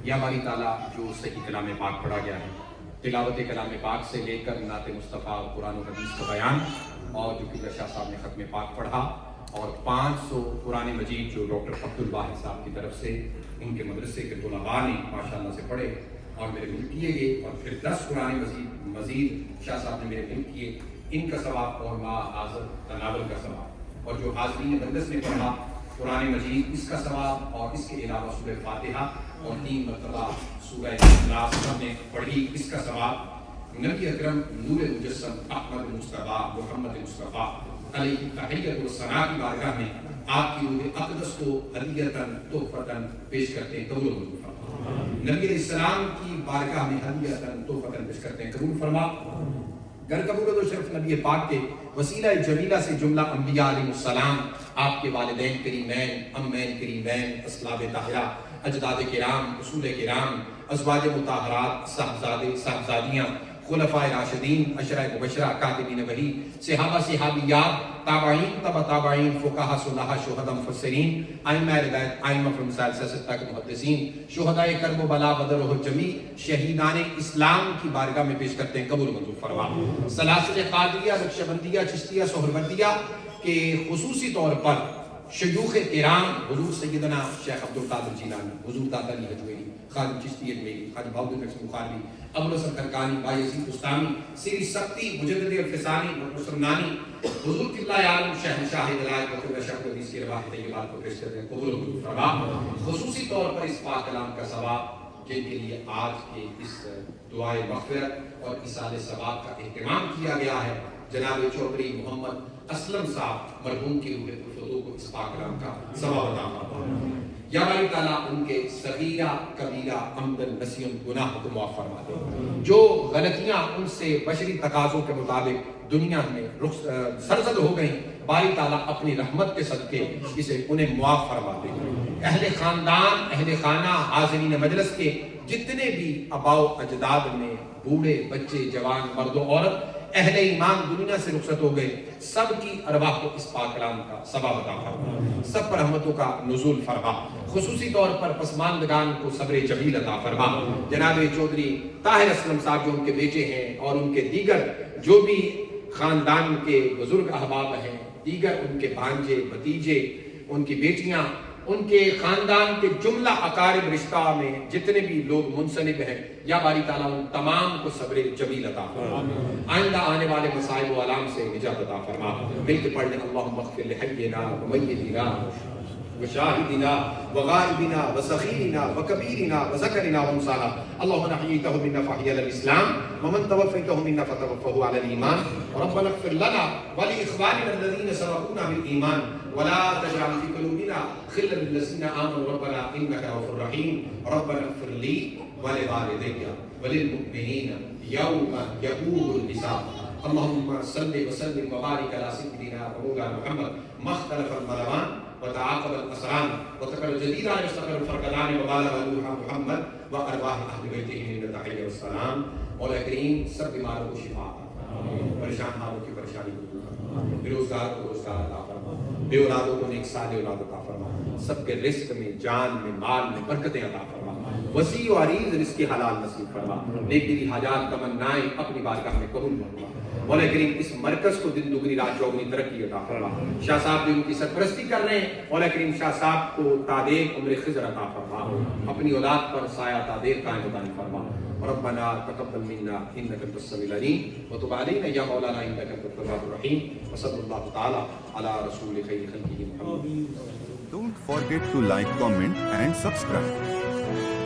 یا باری تعالیٰ جو صحیح کلام پاک پڑھا گیا ہے، تلاوت کلام پاک سے لے کر نعت مصطفیٰ اور قرآن و حدیث کا بیان، اور جو کہ شاہ صاحب نے ختم پاک پڑھا، اور 500 قرآن مجید جو ڈاکٹر عبدالواحد صاحب کی طرف سے ان کے مدرسے کے طلباء نے ماشاءاللہ سے پڑھے اور میرے مل کیے گئے، اور پھر 10 قرآن مزید شاہ صاحب نے میرے مل کیے، ان کا ثواب اور ما حاضر تناول کا ثواب، اور جو حاضرین مجلس نے پڑھا قرآن مجید اس کا ثواب، اور اس کے علاوہ سورہ فاتحہ اور 3 مرتبہ سورہ اخلاص نے پڑھی اس کا ثواب، نبی اکرم نور مجسم احمد مصطفیٰ محمد مصطفیٰ علیہ تحیت الثناء کی بارگاہ میں آپ کی روح اقدس کو ہدیتاً تحفتاً پیش کرتے ہیں، قبول فرما۔ نبی علیہ السلام کی بارگاہ میں ہدیتاً تحفتاً پیش کرتے ہیں، قبول فرما۔ گر قبول و شرف نبی پاک کے وسیلہ جمیلہ سے جملہ انبیاء علیہ السلام، آپ کے والدین کریمین، امین کریمین، اسلاف طاہرہ، اجداد کرام، اصول کرام، ازواج مطہرات، صاحبزادے صاحبزادیاں، خلفاء راشدین، عشرہ مبشرہ، کاتبین وحی، صحابہ صحابیات، تابعین تبع تابعین، فقہاء صلحاء، شہداء مفسرین، ائمہ روایت، ائمہ فی المسائل ستہ کے محدثین، شہداء کرب و بلا بدر و جمی، شہیدان اسلام کی بارگاہ میں پیش کرتے ہیں، قبول منظور فرما۔ سلاسل قادریہ، نقشبندیہ، چشتیہ، سہروردیہ کے خصوصی طور پر شیوخ کرام حضور سیدنا شیخ عبدالقادر جیلانی، حضور داتا علی حجویری، خواجہ چشتی اجمیری، خواجہ بہاؤالدین نقشبندی بخاری، ابوالحسن کرکانی، بائی یزید بستامی، سری سکتی، مجدد الفسانی، مسلمانی، حضور قبلہ عالم شہنشاہ دلائل وقت شیخ الحدیث کی روایت طیبات کو پیش کرتے ہیں، قبول منظور فرما۔ خصوصی طور پر اس پاک کلام کا ثواب جن کے لیے آج کے اس دعائے مغفرت اور اصال ثواب کا اہتمام کیا گیا ہے، جناب چودھری محمد اسلم صاحب مرحوم کی روح الفتوح کو اس پاک کلام کا ثواب عطا فرما۔ یا باری تعالیٰ ان کے صغیرہ کبیرہ عمدن نسین گناہ کو معاف فرما دے، جو غلطیاں ان سے بشری تقاضوں کے مطابق دنیا میں سرزد ہو گئیں، باری تعالیٰ اپنی رحمت کے صدقے اسے انہیں معاف فرما دے۔ اہل خاندان، اہل خانہ، حاضرین مجلس کے جتنے بھی آباء و اجداد میں بوڑھے بچے جوان مرد و عورت اہل ایمان دنیا سے رخصت ہو گئے، سب کی ارواح کو اس پاک کلام کا ثواب عطا فرما، سب پر رحمتوں کا نزول فرما، خصوصی طور پر پسماندگان کو صبر جمیل عطا فرما۔ جناب چودھری طاہر اسلم صاحب جو ان کے بیٹے ہیں، اور ان کے دیگر جو بھی خاندان کے بزرگ احباب ہیں، دیگر ان کے بھانجے بھتیجے، ان کی بیٹیاں، ان کے خاندان کے جملہ اقارب رشتہ میں جتنے بھی لوگ منسلک ہیں، یا باری تعالیٰ ان تمام کو صبر جمیل عطا فرما، آئندہ آنے والے مصائب و آلام سے نجات عطا فرما۔ مل کے پڑھ لیں اللہم اغفر لحینا ومیتنا وشاہدنا وغائبنا وصغیرنا وکبیرنا وذکرنا وانثانا، اللہم احییتہ منا فاحی علی الاسلام ومن توفیتہ منا فتوفہ علی الایمان، ربنا اغفر لنا ولاخواننا الذین سبقونا بالایمان ولا تجعل في قلوبنا غلا للذين آمنوا ربنا إنك رؤوف رحيم، ربنا اغفر لي ولوالدي وللمؤمنين يوم يقوم الحساب، اللهم صل وسلم وبارك على سيدنا ومولانا محمد، ما اختلف الملمان وتعاقب الأسران وتقر الجديد على مستقر الفرقدان وبالغ روح محمد وأرواح أهل بيته من التحية والسلام۔ مولا کریم سب بیماروں کو شفا عطا، پریشان حالوں کی پریشانی کو دور فرما، بے روزگار کو روزگار عطا فرما، بے اولادوں کو نیک صالح اولاد عطا فرما، سب کے رزق میں، جان میں، مال میں برکتیں عطا فرما، وسیع و عریض رزق حلال نصیب فرما، نیک دلی حاجات تمنائیں اپنی بارگاہ میں قبول فرما۔ مولا کریم اس مرکز کو دن دگنی رات چوگنی ترقی عطا فرما۔ شاہ صاحب بھی ان کی سرپرستی کر رہے ہیں، مولا کریم شاہ صاحب کو تادیب عمر خضر عطا فرما، اپنی اولاد پر سایہ تادیب قائم دائم فرما۔ ربنا تقبل منا انك انت السميع العليم وتب علينا يا مولانا انك انت التواب الرحيم، وصلى الله تعالى على رسول خير خلقه محمد۔ Don't forget to like, comment and subscribe.